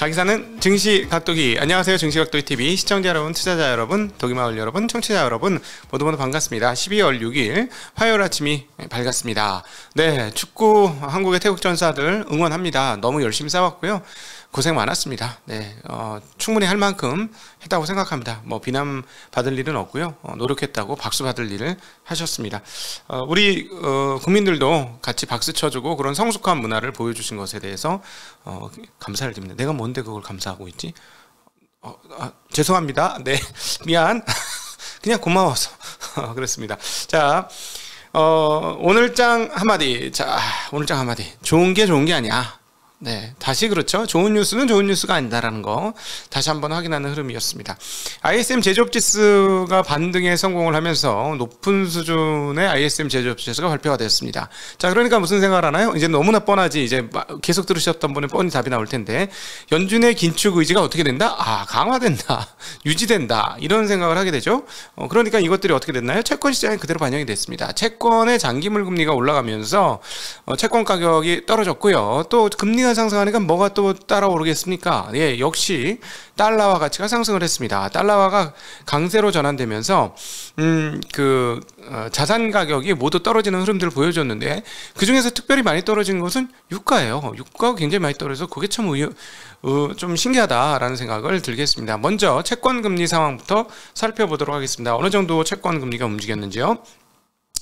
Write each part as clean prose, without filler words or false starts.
강의사는 증시각도기. 안녕하세요. 증시각도기TV 시청자 여러분, 투자자 여러분, 도기마을 여러분, 청취자 여러분 모두 반갑습니다. 12월 6일 화요일 아침이 밝았습니다. 네, 축구 한국의 태국전사들 응원합니다. 너무 열심히 싸웠고요. 고생 많았습니다. 네, 충분히 할 만큼 했다고 생각합니다. 뭐 비난 받을 일은 없고요. 노력했다고 박수 받을 일을 하셨습니다. 우리 국민들도 같이 박수 쳐주고 그런 성숙한 문화를 보여주신 것에 대해서 감사를 드립니다. 내가 뭔데 그걸 감사하고 있지? 죄송합니다. 네, 미안. 그냥 고마워서 그렇습니다. 자, 오늘장 한마디. 자, 오늘장 한마디. 좋은 게 아니야. 네, 다시 그렇죠. 좋은 뉴스는 좋은 뉴스가 아니다라는 거 다시 한번 확인하는 흐름이었습니다. ISM 제조업 지수가 반등에 성공을 하면서 높은 수준의 ISM 제조업 지수가 발표가 됐습니다. 자, 그러니까 무슨 생각을 하나요? 이제 너무나 뻔하지. 이제 계속 들으셨던 분은 뻔히 답이 나올 텐데, 연준의 긴축 의지가 어떻게 된다? 강화된다, 유지된다, 이런 생각을 하게 되죠. 그러니까 이것들이 어떻게 됐나요? 채권 시장에 그대로 반영이 됐습니다. 채권의 장기물 금리가 올라가면서 채권 가격이 떨어졌고요. 또 금리가 상승하니까 뭐가 또 따라오르겠습니까? 예, 역시 달러화 가치가 상승을 했습니다. 달러화가 강세로 전환되면서 자산 가격이 모두 떨어지는 흐름들을 보여줬는데, 그 중에서 특별히 많이 떨어진 것은 유가예요. 유가가 굉장히 많이 떨어져서 그게 참 좀 신기하다라는 생각을 들겠습니다. 먼저 채권 금리 상황부터 살펴보도록 하겠습니다. 어느 정도 채권 금리가 움직였는지요?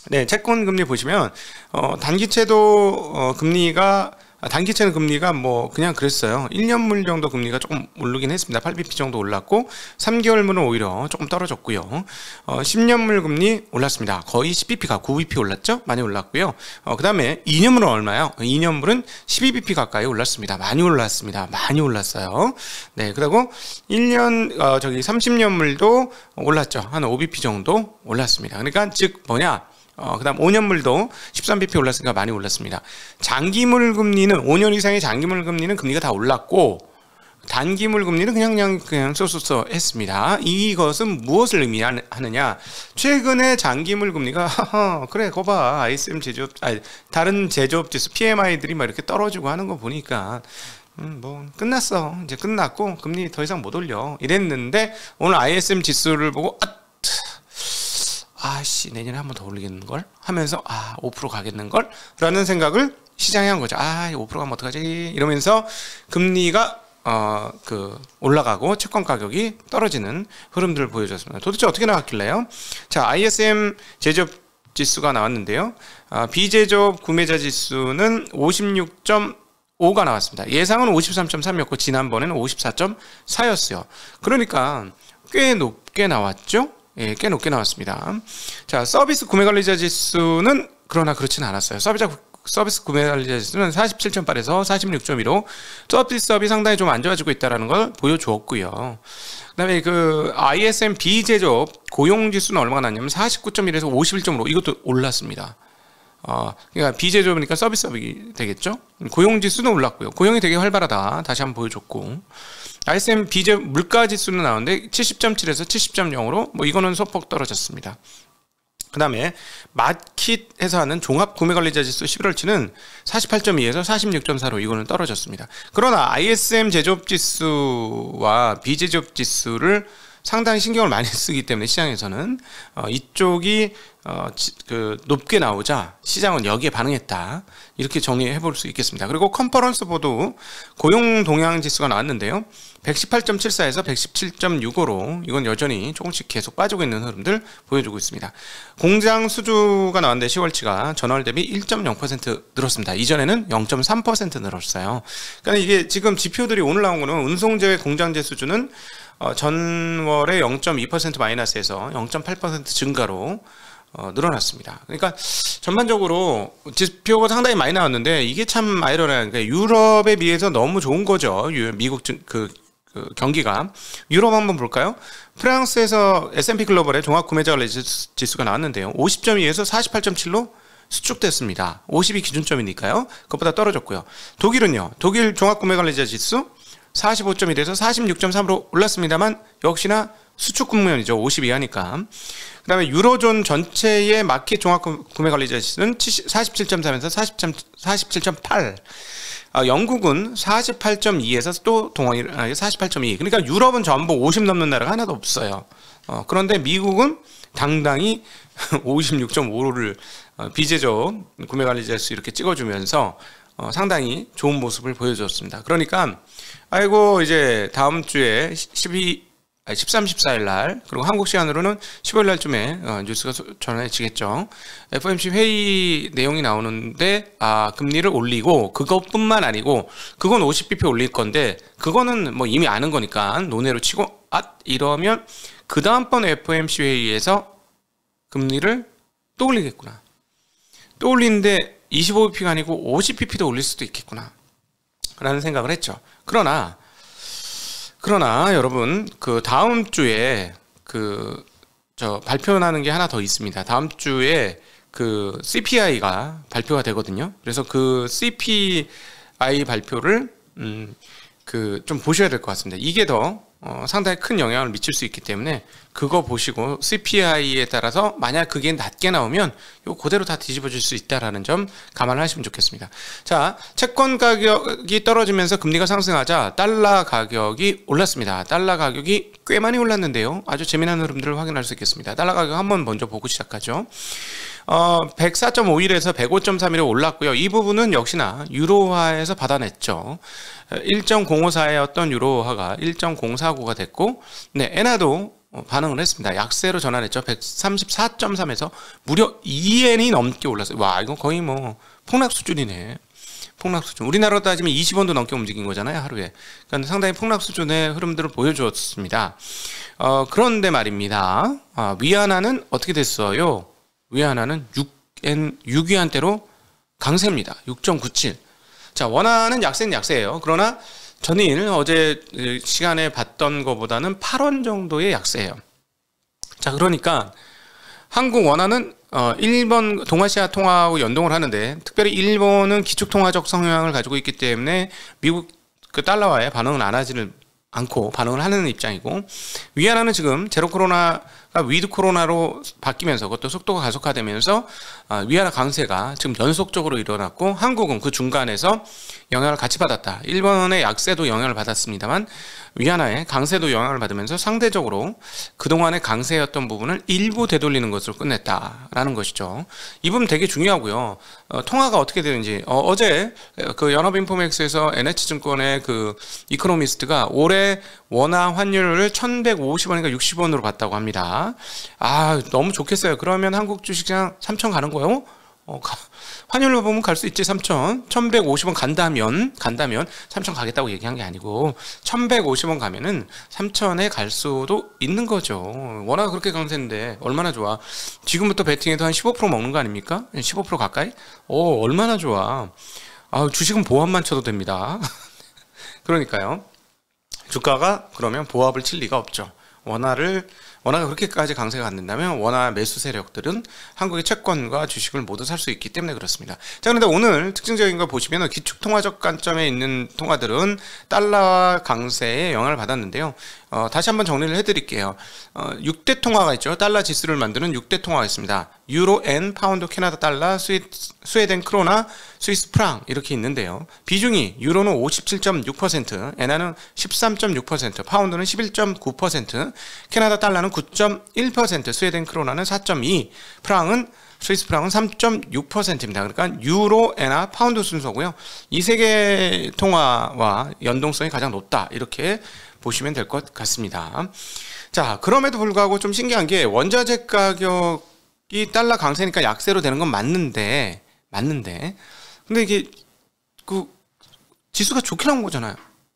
네, 채권 금리 보시면 단기채도 단기채는 금리가 뭐 그냥 그랬어요. 1년물 정도 금리가 조금 오르긴 했습니다. 8bp 정도 올랐고, 3개월물은 오히려 조금 떨어졌고요. 10년물 금리 올랐습니다. 거의 10bp가 9bp 올랐죠? 많이 올랐고요. 그 다음에 2년물은 얼마요? 2년물은 12bp 가까이 올랐습니다. 많이 올랐습니다. 많이 올랐어요. 네, 그리고 30년물도 올랐죠. 한 5bp 정도 올랐습니다. 그러니까 즉 뭐냐? 그 다음 5년물도 13bp 올랐으니까 많이 올랐습니다. 장기물 금리는 5년 이상의 장기물 금리는 금리가 다 올랐고, 단기물 금리는 그냥 쏘쏘쏘 했습니다. 이것은 무엇을 의미하느냐? 최근에 장기물 금리가 그래 거봐, ISM 제조업 다른 제조업 지수 PMI들이 막 이렇게 떨어지고 하는 거 보니까 뭐 끝났어. 이제 끝났고 금리 더 이상 못 올려 이랬는데, 오늘 ISM 지수를 보고 내년에 한 번 더 올리겠는걸? 하면서 5% 가겠는걸? 라는 생각을 시장에 한 거죠. 5% 가면 어떡하지? 이러면서 금리가 올라가고 채권 가격이 떨어지는 흐름들을 보여줬습니다. 도대체 어떻게 나왔길래요? 자, ISM 제조업 지수가 나왔는데요. 비제조업 구매자 지수는 56.5가 나왔습니다. 예상은 53.3였고 지난번에는 54.4였어요. 그러니까 꽤 높게 나왔죠? 예, 꽤 높게 나왔습니다. 자, 서비스 구매관리자 지수는 그러나 그렇지는 않았어요. 서비스 구매관리자 지수는 47.8에서 46.2로 서비스업이 상당히 좀 안 좋아지고 있다는 걸 보여주었고요. 그 다음에 ISM 비제조업 고용지수는 얼마가 났냐면 49.1에서 51.5로 이것도 올랐습니다. 그러니까 비제조업이니까 서비스업이 되겠죠. 고용지수는 올랐고요. 고용이 되게 활발하다 다시 한번 보여줬고, ISM 비제 물가지수는 나오는데 70.7에서 70.0으로 뭐 이거는 소폭 떨어졌습니다. 그 다음에 마킷에서 하는 종합구매관리자 지수 11월치는 48.2에서 46.4로 이거는 떨어졌습니다. 그러나 ISM 제조업 지수와 비제조업 지수를 상당히 신경을 많이 쓰기 때문에 시장에서는 이쪽이 높게 나오자 시장은 여기에 반응했다, 이렇게 정리해 볼 수 있겠습니다. 그리고 컨퍼런스 보도 고용 동향 지수가 나왔는데요. 118.74에서 117.65로 이건 여전히 조금씩 계속 빠지고 있는 흐름들 보여주고 있습니다. 공장 수주가 나왔는데 10월치가 전월 대비 1.0% 늘었습니다. 이전에는 0.3% 늘었어요. 그러니까 이게 지금 지표들이 오늘 나온 거는 운송제외 공장제 수주는 전월에 0.2% 마이너스에서 0.8% 증가로 늘어났습니다. 그러니까 전반적으로 지표가 상당히 많이 나왔는데, 이게 참 아이러니한 게 유럽에 비해서 너무 좋은 거죠. 미국 경기가. 유럽 한번 볼까요? 프랑스에서 S&P 글로벌의 종합구매자관리 지수가 나왔는데요. 50.2에서 48.7로 수축됐습니다. 50이 기준점이니까요. 그것보다 떨어졌고요. 독일은요. 독일 종합구매관리자 지수 45.1에서 46.3으로 올랐습니다만 역시나 수축 국면이죠. 50 이하니까. 그 다음에 유로존 전체의 마켓 종합 구매관리자 지수는 47.3에서 47.8. 영국은 48.2에서 또 동원이 48.2. 그러니까 유럽은 전부 50 넘는 나라가 하나도 없어요. 그런데 미국은 당당히 56.5를 비제조 구매관리자수 이렇게 찍어주면서 상당히 좋은 모습을 보여줬습니다. 그러니까 아이고 이제 다음 주에 13, 14일 날, 그리고 한국 시간으로는 15일 날쯤에 뉴스가 전해지겠죠. FOMC 회의 내용이 나오는데 금리를 올리고, 그것뿐만 아니고 그건 50bp 올릴 건데 그거는 뭐 이미 아는 거니까 논외로 치고 이러면 그 다음번 FOMC 회의에서 금리를 또 올리겠구나. 또 올리는데 25bp가 아니고 50bp도 올릴 수도 있겠구나 라는 생각을 했죠. 그러나 여러분, 그 다음 주에 발표하는 게 하나 더 있습니다. 다음 주에 그 CPI가 발표가 되거든요. 그래서 그 CPI 발표를 좀 보셔야 될 것 같습니다. 이게 더 상당히 큰 영향을 미칠 수 있기 때문에 그거 보시고 CPI에 따라서 만약 그게 낮게 나오면 요 그대로 다 뒤집어질 수 있다라는 점 감안을 하시면 좋겠습니다. 자, 채권 가격이 떨어지면서 금리가 상승하자 달러 가격이 올랐습니다. 달러 가격이 꽤 많이 올랐는데요. 아주 재미난 흐름들을 확인할 수 있겠습니다. 달러 가격 한번 먼저 보고 시작하죠. 104.51에서 105.31에 올랐고요. 이 부분은 역시나 유로화에서 받아냈죠. 1.054였던 유로화가 1.049가 됐고, 네, 엔화도 반응을 했습니다. 약세로 전환했죠. 134.3에서 무려 2엔이 넘게 올랐어요. 와, 이건 거의 뭐 폭락 수준이네. 폭락 수준. 우리나라로 따지면 20원도 넘게 움직인 거잖아요, 하루에. 그러니까 상당히 폭락 수준의 흐름들을 보여주었습니다. 그런데 말입니다. 위안화는 어떻게 됐어요? 위안화는 6위안대로 강세입니다. 6.97. 자, 원화는 약세는 약세예요. 그러나 전일 어제 시간에 봤던 것보다는 8원 정도의 약세예요. 자, 그러니까 한국 원화는 일본 동아시아 통화하고 연동을 하는데, 특별히 일본은 기축통화적 성향을 가지고 있기 때문에 미국 그 달러화에 반응은 안 하지는 않고 반응을 하는 입장이고, 위안화는 지금 제로 코로나가 위드 코로나로 바뀌면서 그것도 속도가 가속화되면서 위안화 강세가 지금 연속적으로 일어났고, 한국은 그 중간에서 영향을 같이 받았다. 일본의 약세도 영향을 받았습니다만 위안화의 강세도 영향을 받으면서 상대적으로 그동안의 강세였던 부분을 일부 되돌리는 것으로 끝냈다라는 것이죠. 이 부분 되게 중요하고요. 통화가 어떻게 되는지 어제 그 연합인포맥스에서 NH증권의 그 이코노미스트가 올해 원화 환율을 1150원인가 60원으로 봤다고 합니다. 너무 좋겠어요. 그러면 한국 주식시장 3천 가는 거요? 환율로 보면 갈 수 있지. 3천 1150원 간다면 3천 가겠다고 얘기한 게 아니고 1150원 가면은 3천에 갈 수도 있는 거죠. 워낙 그렇게 강세인데 얼마나 좋아. 지금부터 베팅해도 한 15% 먹는 거 아닙니까? 15% 가까이? 얼마나 좋아. 주식은 보합만 쳐도 됩니다. 그러니까요, 주가가 그러면 보합을 칠 리가 없죠. 원화가 그렇게까지 강세가 안 된다면 원화 매수 세력들은 한국의 채권과 주식을 모두 살 수 있기 때문에 그렇습니다. 자, 그런데 오늘 특징적인 거 보시면 기축통화적 관점에 있는 통화들은 달러와 강세에 영향을 받았는데요. 다시 한번 정리를 해드릴게요. 6대 통화가 있죠. 달러 지수를 만드는 6대 통화가 있습니다. 유로, 엔, 파운드, 캐나다 달러, 스웨덴 크로나, 스위스 프랑 이렇게 있는데요. 비중이 유로는 57.6%, 엔화는 13.6%, 파운드는 11.9%, 캐나다 달러는 9.1%, 스웨덴 크로나는 4.2%, 스위스 프랑은 3.6%입니다. 그러니까 유로, 엔화, 파운드 순서고요. 이 세 개 통화와 연동성이 가장 높다, 이렇게 보시면 될 것 같습니다. 자, 그럼에도 불구하고 좀 신기한 게 원자재 가격이 달러 강세니까 약세로 되는 건 맞는데 근데 이게 그 지수가 좋게 나온 거잖아요.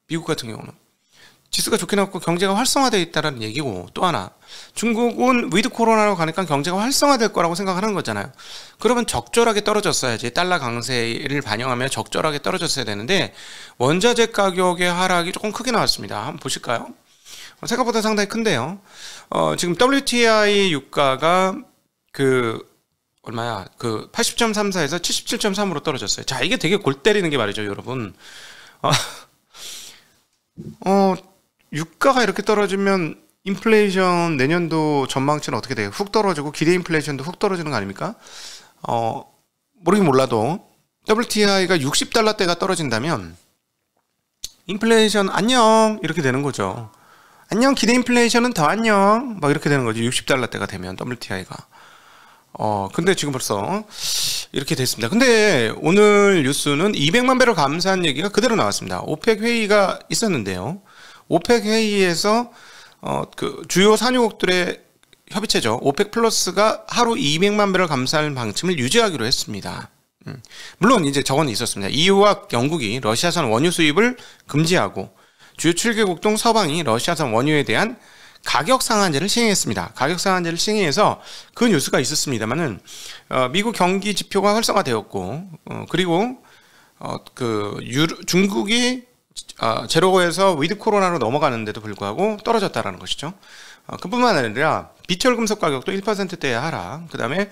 미국 같은 경우는 지수가 좋게 나왔고 경제가 활성화되어 있다는 얘기고, 또 하나 중국은 위드 코로나로 가니까 경제가 활성화될 거라고 생각하는 거잖아요. 그러면 적절하게 떨어졌어야지. 달러 강세를 반영하며 적절하게 떨어졌어야 되는데 원자재 가격의 하락이 조금 크게 나왔습니다. 한번 보실까요? 생각보다 상당히 큰데요. 지금 WTI 유가가 얼마야? 80.34에서 77.3으로 떨어졌어요. 자, 이게 되게 골 때리는 게 말이죠, 여러분. 유가가 이렇게 떨어지면 인플레이션 내년도 전망치는 어떻게 돼요? 훅 떨어지고 기대 인플레이션도 훅 떨어지는 거 아닙니까? 모르긴 몰라도 WTI가 60달러대가 떨어진다면 인플레이션 안녕 이렇게 되는 거죠. 안녕 기대 인플레이션은 더 안녕 막 이렇게 되는 거죠. 60달러대가 되면 WTI가. 근데 지금 벌써 이렇게 됐습니다. 근데 오늘 뉴스는 200만 배럴 감사한 얘기가 그대로 나왔습니다. 오펙 회의가 있었는데요. 오펙 회의에서 그 주요 산유국들의 협의체죠. 오펙 플러스가 하루 200만 배럴 감사할 방침을 유지하기로 했습니다. 물론 이제 저건 있었습니다. EU와 영국이 러시아산 원유 수입을 금지하고 주요 7개국 동 서방이 러시아산 원유에 대한 가격 상한제를 시행했습니다. 가격 상한제를 시행해서 그 뉴스가 있었습니다만은 미국 경기 지표가 활성화되었고 그리고 중국이 제로에서 위드 코로나로 넘어가는데도 불구하고 떨어졌다라는 것이죠. 그뿐만 아니라 비철 금속 가격도 1%대의 하락, 그 다음에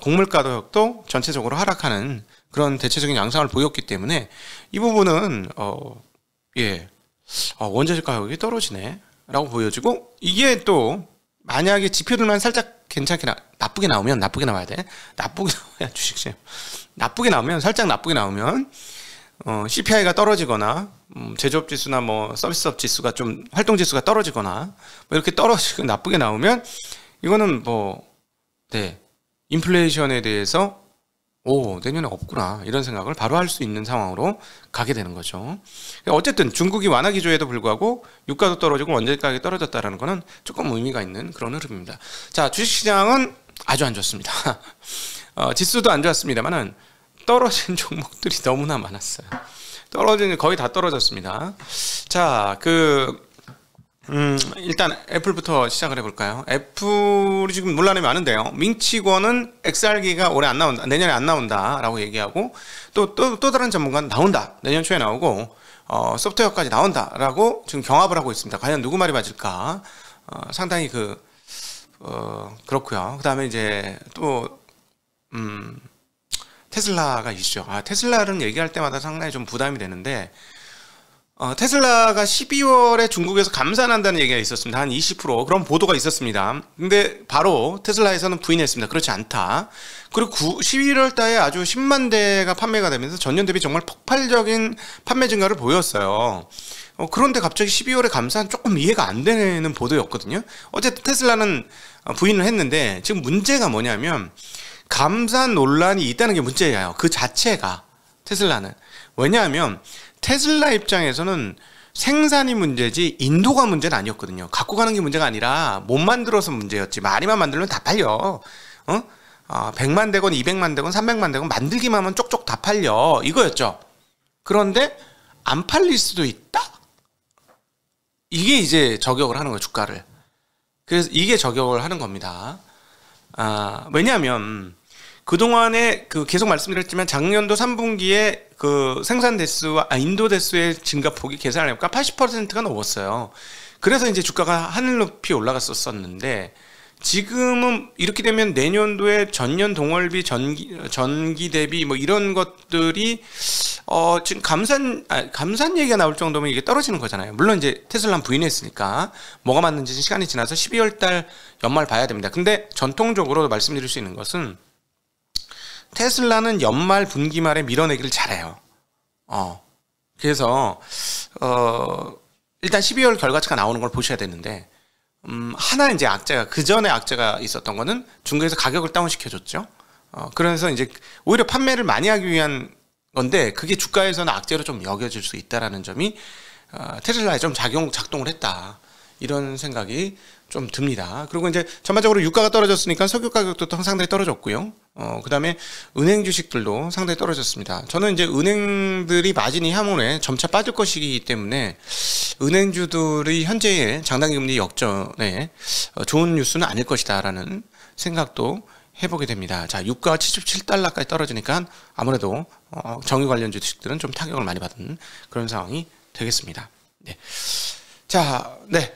곡물 가격도 전체적으로 하락하는 그런 대체적인 양상을 보였기 때문에 이 부분은 원자재 가격이 나쁘게 보여지고, 이게 또 만약에 지표들만 살짝 나쁘게 나오면, 나쁘게 나와야 돼. 나쁘게 나와야 주식시장. 나쁘게 나오면, 살짝 나쁘게 나오면 CPI가 떨어지거나 제조업 지수나 뭐 서비스업 지수가 좀 활동 지수가 떨어지거나 뭐 이렇게 떨어지고 나쁘게 나오면 이거는 인플레이션에 대해서 내년에 없구나 이런 생각을 바로 할 수 있는 상황으로 가게 되는 거죠. 어쨌든 중국이 완화 기조에도 불구하고 유가도 떨어지고 원자재 가격이 떨어졌다라는 거는 조금 의미가 있는 그런 흐름입니다. 자, 주식시장은 아주 안 좋습니다. 지수도 안 좋았습니다만은 떨어진 종목들이 너무나 많았어요. 거의 다 떨어졌습니다. 자, 일단 애플부터 시작을 해볼까요? 애플이 지금 논란이 많은데요. 민치권은 XR기가 올해 안 나온다, 내년에 안 나온다라고 얘기하고 또 다른 전문가는 나온다, 내년 초에 나오고 소프트웨어까지 나온다라고 지금 경합을 하고 있습니다. 과연 누구 말이 맞을까? 상당히 그렇고요. 그 다음에 이제 또 테슬라가 있죠. 테슬라는 얘기할 때마다 상당히 좀 부담이 되는데, 테슬라가 12월에 중국에서 감산한다는 얘기가 있었습니다. 한 20% 그런 보도가 있었습니다. 근데 바로 테슬라에서는 부인했습니다. 그렇지 않다. 그리고 11월 달에 아주 10만 대가 판매가 되면서 전년 대비 정말 폭발적인 판매 증가를 보였어요. 그런데 갑자기 12월에 감산 조금 이해가 안 되는 보도였거든요. 어쨌든 테슬라는 부인을 했는데, 지금 문제가 뭐냐면 감산 논란이 있다는 게 문제예요. 그 자체가, 테슬라는. 왜냐하면 테슬라 입장에서는 생산이 문제지 인도가 문제는 아니었거든요. 갖고 가는 게 문제가 아니라 못 만들어서 문제였지. 많이만 만들면 다 팔려. 100만 대건 200만 대건 300만 대건 만들기만 하면 쪽쪽 다 팔려, 이거였죠. 그런데 안 팔릴 수도 있다? 이게 이제 저격을 하는 거예요, 주가를. 그래서 이게 저격을 하는 겁니다. 왜냐하면 그동안에 계속 말씀드렸지만 작년도 3분기에 생산 대수와 인도 대수의 증가폭이 계산을 해보니까 80%가 넘었어요. 그래서 이제 주가가 하늘 높이 올라갔었는데, 지금은 이렇게 되면 내년도에 전년 동월비 전기 대비 뭐 이런 것들이 지금 감산 얘기가 나올 정도면 이게 떨어지는 거잖아요. 물론 이제 테슬라는 부인했으니까 뭐가 맞는지 시간이 지나서 12월 달 연말 봐야 됩니다. 근데 전통적으로 말씀드릴 수 있는 것은 테슬라는 연말 분기말에 밀어내기를 잘해요. 그래서 일단 12월 결과치가 나오는 걸 보셔야 되는데, 하나 이제 악재가, 그 전에 악재가 있었던 거는 중국에서 가격을 다운시켜줬죠. 그래서 이제 오히려 판매를 많이 하기 위한 건데, 그게 주가에서는 악재로 좀 여겨질 수 있다라는 점이 테슬라에 좀 작동을 했다, 이런 생각이 좀 듭니다. 그리고 이제 전반적으로 유가가 떨어졌으니까 석유 가격도 상당히 떨어졌고요. 그 다음에 은행 주식들도 상당히 떨어졌습니다. 저는 이제 은행들이 마진이 향후에 점차 빠질 것이기 때문에 은행주들이 현재의 장단기 금리 역전에 좋은 뉴스는 아닐 것이다라는 생각도 해보게 됩니다. 자, 유가가 77달러까지 떨어지니까 아무래도 정유 관련 주식들은 좀 타격을 많이 받은 그런 상황이 되겠습니다. 네. 자, 네.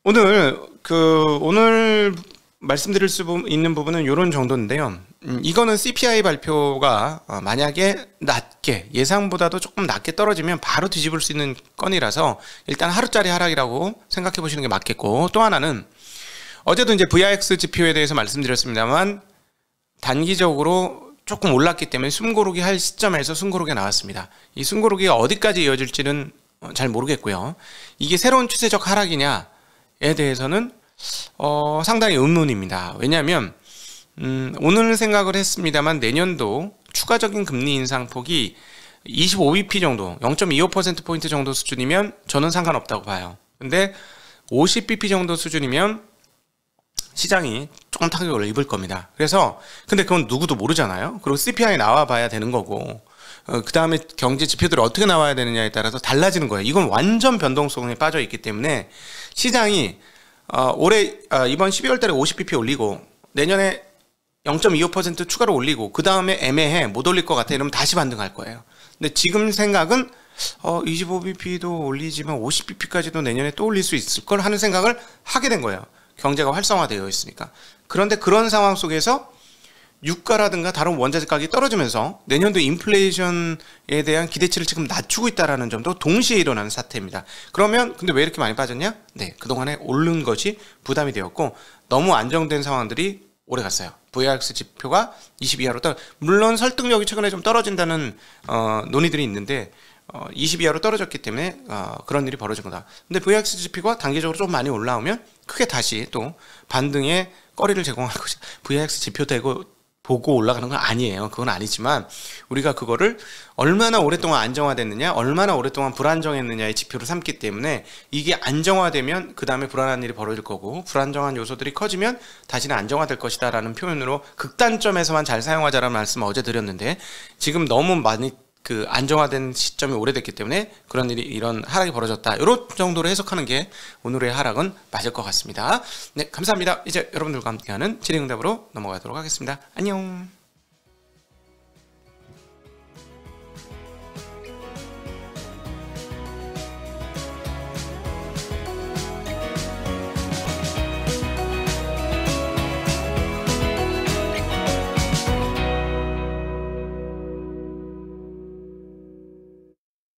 오늘 말씀드릴 수 있는 부분은 이런 정도인데요. 이거는 CPI 발표가 만약에 예상보다도 조금 낮게 떨어지면 바로 뒤집을 수 있는 건이라서 일단 하루짜리 하락이라고 생각해 보시는 게 맞겠고, 또 하나는 어제도 이제 VIX 지표에 대해서 말씀드렸습니다만 단기적으로 조금 올랐기 때문에 숨고르기 할 시점에서 숨고르기가 나왔습니다. 이 숨고르기가 어디까지 이어질지는 잘 모르겠고요. 이게 새로운 추세적 하락이냐에 대해서는 상당히 의문입니다. 왜냐하면 오늘 생각을 했습니다만 내년도 추가적인 금리 인상폭이 25bp 정도, 0.25%포인트 정도 수준이면 저는 상관없다고 봐요. 근데 50bp 정도 수준이면 시장이 조금 타격을 입을 겁니다. 그래서 근데 그건 누구도 모르잖아요. 그리고 CPI 나와 봐야 되는 거고 그 다음에 경제 지표들이 어떻게 나와야 되느냐에 따라서 달라지는 거예요. 이건 완전 변동성에 빠져 있기 때문에 시장이 올해 이번 12월 달에 50bp 올리고 내년에 0.25% 추가로 올리고 그 다음에 애매해 못 올릴 것 같아 이러면 다시 반등할 거예요. 근데 지금 생각은 25bp도 올리지만 50bp까지도 내년에 또 올릴 수 있을 걸 하는 생각을 하게 된 거예요. 경제가 활성화되어 있으니까. 그런데 그런 상황 속에서 유가라든가 다른 원자재 가격이 떨어지면서 내년도 인플레이션에 대한 기대치를 지금 낮추고 있다는 점도 동시에 일어나는 사태입니다. 그러면 근데 왜 이렇게 많이 빠졌냐? 네, 그동안에 오른 것이 부담이 되었고 너무 안정된 상황들이 오래 갔어요. VIX 지표가 20 이하로 물론 설득력이 최근에 좀 떨어진다는 논의들이 있는데 20 이하로 떨어졌기 때문에 그런 일이 벌어진 거다. 근데 VIX 지표가 단기적으로 좀 많이 올라오면 크게 다시 또 반등의 거리를 제공할 것이 VIX 지표 되고 보고 올라가는 건 아니에요. 그건 아니지만 우리가 그거를 얼마나 오랫동안 안정화됐느냐, 얼마나 오랫동안 불안정했느냐의 지표로 삼기 때문에 이게 안정화되면 그 다음에 불안한 일이 벌어질 거고 불안정한 요소들이 커지면 다시는 안정화될 것이다 라는 표현으로 극단점에서만 잘 사용하자라는 말씀을 어제 드렸는데 지금 너무 많이 그 안정화된 시점이 오래됐기 때문에 그런 일이 이런 하락이 벌어졌다. 이런 정도로 해석하는 게 오늘의 하락은 맞을 것 같습니다. 네, 감사합니다. 이제 여러분들과 함께하는 질의응답으로 넘어가도록 하겠습니다. 안녕.